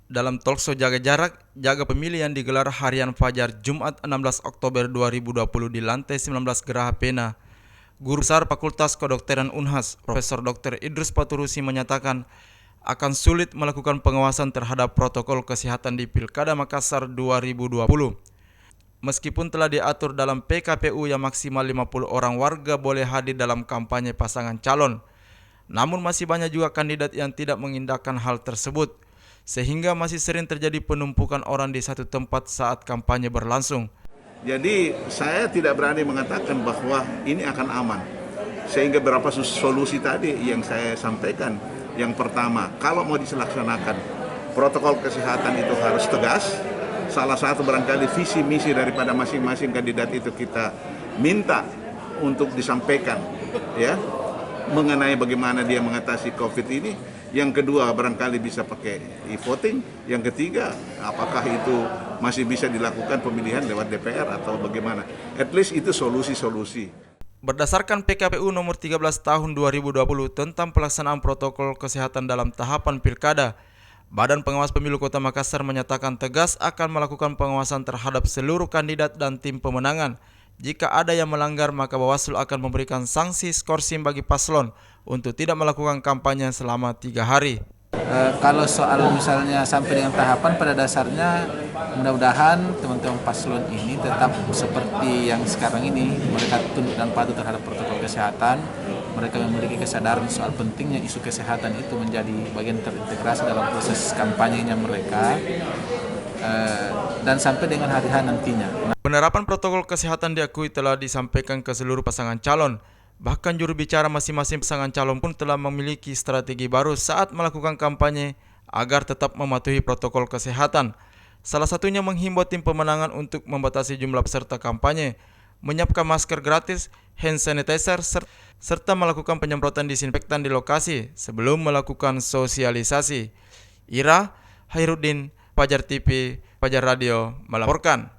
Dalam talkshow Jaga Jarak, Jaga Pemilih yang digelar harian Fajar Jumat 16 Oktober 2020 di lantai 19 Geraha Pena, Guru Besar Fakultas Kedokteran Unhas, Profesor Dr. Idrus Paturusi menyatakan akan sulit melakukan pengawasan terhadap protokol kesehatan di Pilkada Makassar 2020. Meskipun telah diatur dalam PKPU yang maksimal 50 orang warga boleh hadir dalam kampanye pasangan calon, namun masih banyak juga kandidat yang tidak mengindahkan hal tersebut, sehingga masih sering terjadi penumpukan orang di satu tempat saat kampanye berlangsung. Jadi saya tidak berani mengatakan bahwa ini akan aman. Sehingga beberapa solusi tadi yang saya sampaikan. Yang pertama, kalau mau dilaksanakan, protokol kesehatan itu harus tegas. Salah satu barangkali visi misi daripada masing-masing kandidat itu kita minta untuk disampaikan, ya, mengenai bagaimana dia mengatasi COVID ini. Yang kedua, barangkali bisa pakai e-voting. Yang ketiga, apakah itu masih bisa dilakukan pemilihan lewat DPR atau bagaimana. At least itu solusi-solusi. Berdasarkan PKPU nomor 13 tahun 2020 tentang pelaksanaan protokol kesehatan dalam tahapan pilkada, Badan Pengawas Pemilu Kota Makassar menyatakan tegas akan melakukan pengawasan terhadap seluruh kandidat dan tim pemenangan. Jika ada yang melanggar, maka Bawaslu akan memberikan sanksi skorsing bagi paslon untuk tidak melakukan kampanye selama 3 hari. Kalau soal misalnya sampai dengan tahapan, pada dasarnya mudah-mudahan teman-teman paslon ini tetap seperti yang sekarang ini, mereka tunduk dan patuh terhadap protokol kesehatan. Mereka memiliki kesadaran soal pentingnya isu kesehatan itu menjadi bagian terintegrasi dalam proses kampanyenya mereka, dan sampai dengan hari H nantinya. Penerapan protokol kesehatan diakui telah disampaikan ke seluruh pasangan calon. Bahkan juru bicara masing-masing pasangan calon pun telah memiliki strategi baru saat melakukan kampanye agar tetap mematuhi protokol kesehatan. Salah satunya menghimbau tim pemenangan untuk membatasi jumlah peserta kampanye, menyiapkan masker gratis, hand sanitizer, serta melakukan penyemprotan disinfektan di lokasi sebelum melakukan sosialisasi. Ira Hairudin, Fajar TV, Fajar Radio melaporkan.